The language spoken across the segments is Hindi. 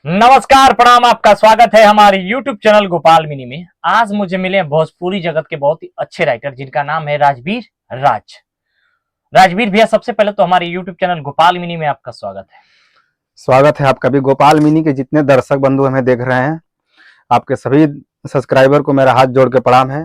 नमस्कार, प्रणाम। आपका स्वागत है हमारे YouTube चैनल गोपाल मिनी में। आज मुझे मिले हैं भोजपुरी जगत के बहुत ही अच्छे राइटर जिनका नाम है राजवीर राज। राजवीर भैया, सबसे पहले तो हमारे YouTube चैनल गोपाल मिनी में आपका स्वागत है। स्वागत है आपका भी। गोपाल मिनी के जितने दर्शक बंधु हमें देख रहे हैं, आपके सभी सब्सक्राइबर को मेरा हाथ जोड़ के प्रणाम है।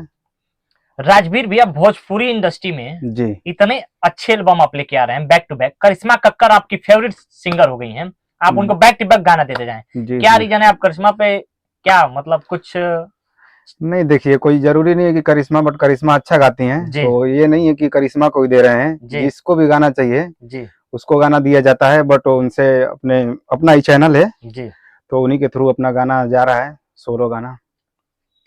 राजवीर भैया, भोजपुरी इंडस्ट्री में जी इतने अच्छे एल्बम आप लेके आ रहे हैं बैक टू बैक। करिश्मा कक्कर आपकी फेवरेट सिंगर हो गई हैं, आप उनको बैक टू बैक गाना देते जाएं। क्या रीजन है? आप करिश्मा पे क्या मतलब कुछ नहीं, देखिए कोई जरूरी नहीं है कि करिश्मा, बट करिश्मा अच्छा गाती हैं, तो ये नहीं है कि करिश्मा को ही दे रहे हैं। जिसको भी गाना चाहिए जी उसको गाना दिया जाता है, बट उनसे अपना ही चैनल है जी, तो उन्हीं के थ्रू अपना गाना जा रहा है, सोलो गाना।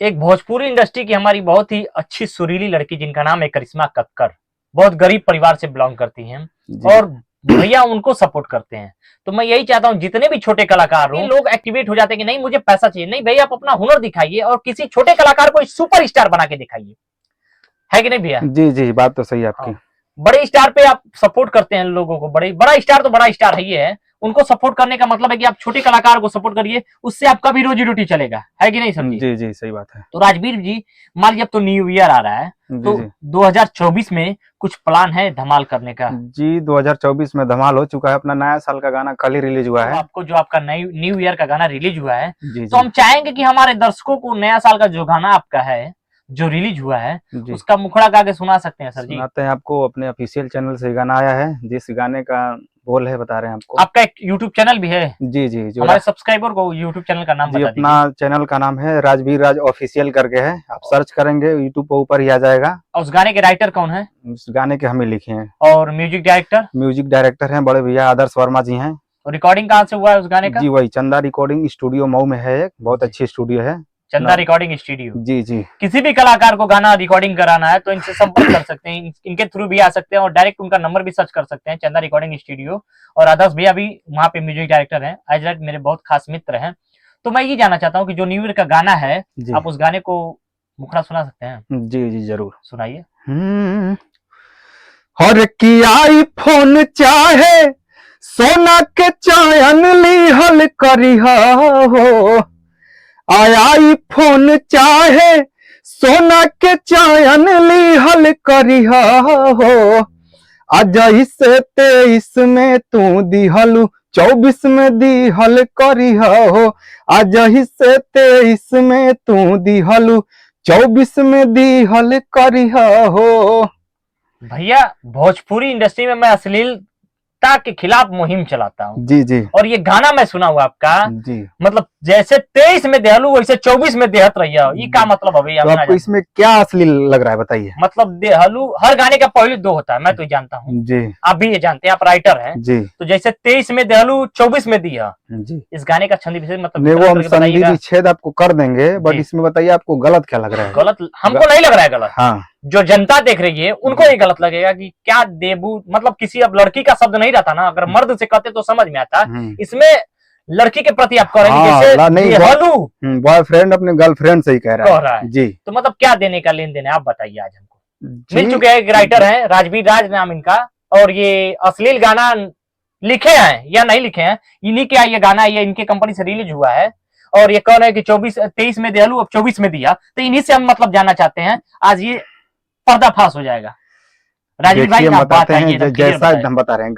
एक भोजपुरी इंडस्ट्री की हमारी बहुत ही अच्छी सुरीली लड़की जिनका नाम है करिश्मा कक्कर, बहुत गरीब परिवार से बिलोंग करती हैं और भैया उनको सपोर्ट करते हैं। तो मैं यही चाहता हूँ जितने भी छोटे कलाकार हो, लोग एक्टिवेट हो जाते हैं कि नहीं मुझे पैसा चाहिए। नहीं भैया, आप अपना हुनर दिखाइए और किसी छोटे कलाकार को सुपर स्टार बना के दिखाइए, है कि नहीं भैया? जी जी, बात तो सही है आपकी। बड़े स्टार पे आप सपोर्ट करते हैं लोगों को। बड़ा स्टार तो बड़ा स्टार है ही है, उनको सपोर्ट करने का मतलब है कि आप छोटे कलाकार को सपोर्ट करिए, उससे आपका भी रोजी रोटी चलेगा, है कि नहीं समझिए? जी जी, सही बात है। तो राजवीर जी, मान लीजिए अब तो न्यू ईयर आ रहा है, तो 2024 में कुछ प्लान है धमाल करने का? जी, 2024 में धमाल हो चुका है। अपना नया साल का गाना कल ही रिलीज हुआ है। तो आपको जो आपका न्यू ईयर का गाना रिलीज हुआ है, तो हम चाहेंगे कि हमारे दर्शकों को नया साल का जो गाना आपका है जो रिलीज हुआ है उसका मुखड़ा गा के सुना सकते हैं सर जी? सुनाते हैं आपको। अपने ऑफिशियल चैनल से गाना आया है, जिस गाने का बोल है बता रहे हैं आपको। आपका एक यूट्यूब चैनल भी है? जी जी, जो हमारे सब्सक्राइबर को यूट्यूब चैनल का नाम बता दीजिए। अपना चैनल का नाम है राजवीर राज ऑफिशियल करके है, आप सर्च करेंगे यूट्यूब पर ऊपर ही आ जाएगा। और उस गाने के राइटर कौन है? उस गाने के हमें लिखे हैं। और म्यूजिक डायरेक्टर? म्यूजिक डायरेक्टर हैं बड़े भैया आदर्श वर्मा जी हैं। और रिकॉर्डिंग कहाँ से हुआ है उस गाने का? जी वही चंदा रिकॉर्डिंग स्टूडियो मऊ में है, एक बहुत अच्छी स्टूडियो है, चंदा रिकॉर्डिंग स्टूडियो। जी जी, किसी भी कलाकार को गाना रिकॉर्डिंग कराना है तो इनसे संपर्क कर सकते हैं, इनके थ्रू भी आ सकते हैं और डायरेक्ट उनका नंबर भी सर्च कर सकते हैं, चंदा रिकॉर्डिंग स्टूडियो। और आदर्श भैया भी वहाँ पे म्यूजिक डायरेक्टर हैं, एज राइट मेरे बहुत खास मित्र हैं। तो मैं ये जानना चाहता हूँ कि जो न्यू ईयर का गाना है, आप उस गाने को मुखड़ा सुना सकते हैं? जी जी जरूर, सुनाइए। हर की आईफोन चाहे सोना के चयन ली हल करिहा हो, आई फोन चाहे सोना के चयन ली हल करिहा हो, आज से 23 में तू दिहलू 24 में दिहल करिहा हो, आज से 23 में तू दिहलू 24 में दिहल करिहा हो। भैया, भोजपुरी इंडस्ट्री में मैं अश्लीलता के खिलाफ मुहिम चलाता हूँ। जी जी, और ये गाना मैं सुना हुआ आपका जी, मतलब जैसे 23 में देहलू वैसे 24 में देहत रहिया, ये क्या मतलब है भैया? तो आपको इसमें क्या अश्लील लग रहा है बताइए? मतलब देहलू, हर गाने का पहलू दो होता है, मैं तो जानता हूँ जी, आप भी ये जानते हैं, आप राइटर हैं जी। तो जैसे 23 में देहलू 24 में दिया जी, इस गाने का छंद विच्छेद मतलब नहीं, वो हम संधि विच्छेद आपको कर देंगे, बट इसमें बताइए आपको गलत क्या लग रहा है? गलत हमको नहीं लग रहा है गलत। हाँ, जो जनता देख रही है उनको ये गलत लगेगा कि क्या देबू, मतलब किसी अब लड़की का शब्द नहीं रहता ना, अगर मर्द से कहते तो समझ में आता, इसमें लड़की के प्रति आप कह रहे हैं जैसे बॉयफ्रेंड अपने गर्लफ्रेंड से ही कह रहा है जी। तो मतलब क्या देने का लेन देन है, आप बताइए। आज हमको मिल चुके हैं, राइटर हैं राजवीर राज नाम इनका, और ये अश्लील गाना लिखे हैं या नहीं लिखे हैं, इन्हीं के ये गाना ये इनके कंपनी से रिलीज हुआ है और ये कह रहे हैं कि 23 में देहलू अब 24 में दिया, तो इन्हीं से हम मतलब जानना चाहते हैं। आज ये पर्दाफाश हो जाएगा। राजीव भाई आप बताते हैं जैसा हम बता रहे हैं,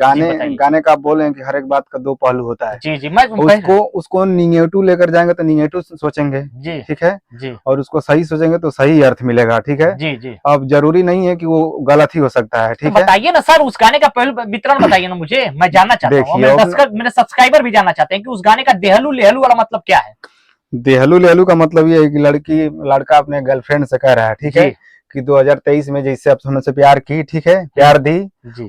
गाने का आप बोल रहे हैं कि हर एक बात का दो पहलू होता है। जी जी, मैं उसको निगेटिव लेकर जाएंगे तो निगेटिव सोचेंगे जी, ठीक है जी, और उसको सही सोचेंगे तो सही अर्थ मिलेगा, ठीक है जी जी। अब जरूरी नहीं है कि वो गलत ही हो सकता है, ठीक है? बताइए ना सर, उस गाने का पहलू वितरण बताइए ना मुझे, मैं जानना चाहता हूँ, मेरे सब्सक्राइबर भी जानना चाहते हैं कि उस गाने का देहलू लेहलू वाला मतलब क्या है? देहलू लेहलू का मतलब ये है कि लड़का अपने गर्लफ्रेंड से कह रहा है, ठीक है, कि 2023 में जैसे आप हमसे प्यार की, ठीक है, प्यार दी,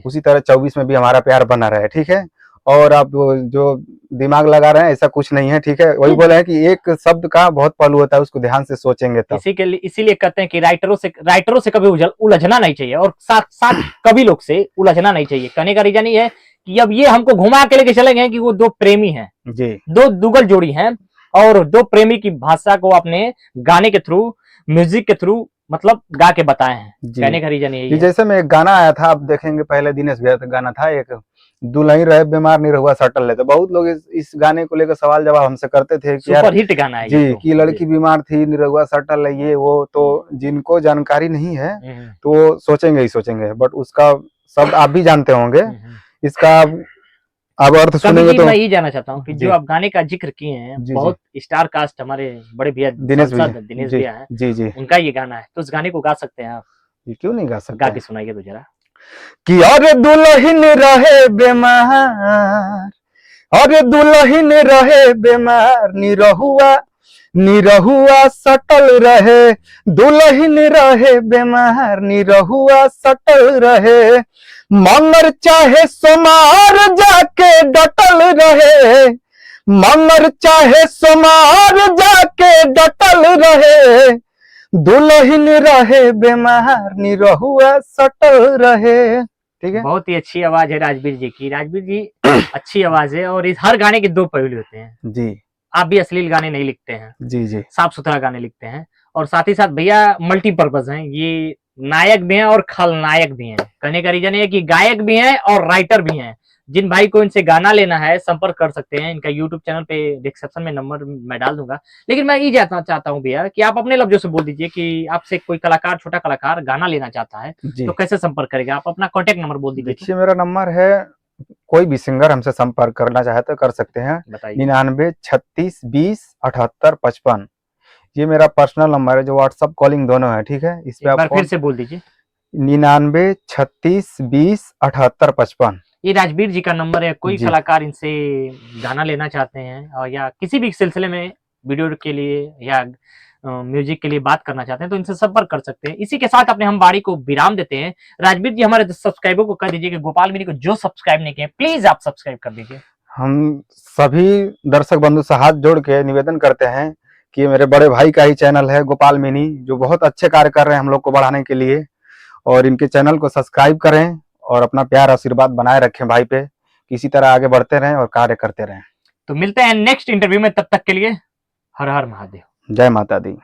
उसी तरह 24 में भी हमारा प्यार बना रहे, ठीक है। और आप जो दिमाग लगा रहे हैं ऐसा कुछ नहीं है, ठीक है। वही बोले हैं कि एक शब्द का बहुत पहलू होता है, उसको ध्यान से सोचेंगे तब। इसीलिए कहते हैं कि राइटरों से कभी उलझना नहीं चाहिए और साथ कवि लोग से उलझना नहीं चाहिए। कहने का रीजन ये है कि अब ये हमको घुमा के लेके चले गए कि वो दो प्रेमी हैं जी, दो दुगल जोड़ी हैं और दो प्रेमी की भाषा को अपने गाने के थ्रू, म्यूजिक के थ्रू मतलब गा के बताए हैं। जी। कहने का रीजन यही कि है। जैसे में एक गाना आया था, आप देखेंगे पहले दिनेश भैया का गाना था एक, दुल्हन रहे बीमार निरहुआ सटल ले। तो बहुत लोग इस गाने को लेकर सवाल जवाब हमसे करते थे कि यार सुपर हिट गाना है ये जी तो। कि लड़की बीमार थी, निरहुआ सटल है, ये वो। तो जिनको जानकारी नहीं है हम्म, तो वो सोचेंगे ही सोचेंगे, बट उसका शब्द आप भी जानते होंगे। हम्म। इसका अब अर्थ कवि सुनेंगे जी तो मैं ये जानना चाहता हूँ कि जी जो आप गाने का जिक्र किए हैं, जी जी बहुत स्टार कास्ट हमारे बड़े भैया दिनेश भैया सांसद दिनेश जी भैया हैं, जी जी उनका ये गाना है, तो उस गाने को गा सकते हैं आप? ये क्यों नहीं गा गा सकते के सुनाइए तो जरा। कि अरे दुल्हन रहे बीमार, अरे दुल्हन रहे बीमार, निरहुआ सटल रहे, दुल्हन रहे बीमार, निरहुआ सटल रहे, मंगर चाहे सोमार जाके डटल रहे, मंगर चाहे सोमार जाके डटल रहे, दुल्हन रहे बीमार, निरहुआ सटल रहे। ठीक है बहुत ही अच्छी आवाज है राजवीर जी की। राजवीर जी अच्छी आवाज है, और इस हर गाने के दो पहलू होते हैं। जी आप भी अश्लील गाने नहीं लिखते हैं, जी जी साफ सुथरा गाने लिखते हैं, और साथ ही साथ भैया मल्टीपर्पज हैं। ये नायक भी हैं और खलनायक भी हैं। कहने का रीजन ये है कि गायक भी हैं और राइटर भी हैं। जिन भाई को इनसे गाना लेना है संपर्क कर सकते हैं। इनका यूट्यूब चैनल पे डिस्क्रिप्शन में नंबर मैं डाल दूंगा। लेकिन मैं ये जानना चाहता हूँ भैया कि आप अपने लफ्जों से बोल दीजिए कि आपसे कोई कलाकार, छोटा कलाकार गाना लेना चाहता है जी तो कैसे संपर्क करेगा? आप अपना कॉन्टेक्ट नंबर बोल दीजिए तो। देखिए मेरा नंबर है, कोई भी सिंगर हमसे संपर्क करना चाहे तो कर सकते हैं, बताइए। 99 36 20 78 55। ये मेरा पर्सनल नंबर है, जो व्हाट्सअप कॉलिंग दोनों है। ठीक है, इस पे एक आप बार फिर कॉल से बोल दीजिए। 99 36 20 78 55। ये राजवीर जी का नंबर है। कोई जी कलाकार इनसे गाना लेना चाहते हैं और या किसी भी सिलसिले में वीडियो के लिए या म्यूजिक के लिए बात करना चाहते हैं तो इनसे संपर्क कर सकते हैं। इसी के साथ अपने हम वाणी को विराम देते हैं। राजवीर जी हमारे सब्सक्राइबर को कह दीजिए कि गोपाल मिनी को जो सब्सक्राइब नहीं किए प्लीज आप सब्सक्राइब कर दीजिए। हम सभी दर्शक बंधु से हाथ जोड़ के निवेदन करते हैं कि ये मेरे बड़े भाई का ही चैनल है गोपाल मिनी, जो बहुत अच्छे कार्य कर रहे हैं हम लोग को बढ़ाने के लिए, और इनके चैनल को सब्सक्राइब करें और अपना प्यार आशीर्वाद बनाए रखें भाई पे, किसी तरह आगे बढ़ते रहें और कार्य करते रहें। तो मिलते हैं नेक्स्ट इंटरव्यू में, तब तक के लिए हर हर महादेव। जय माता दी।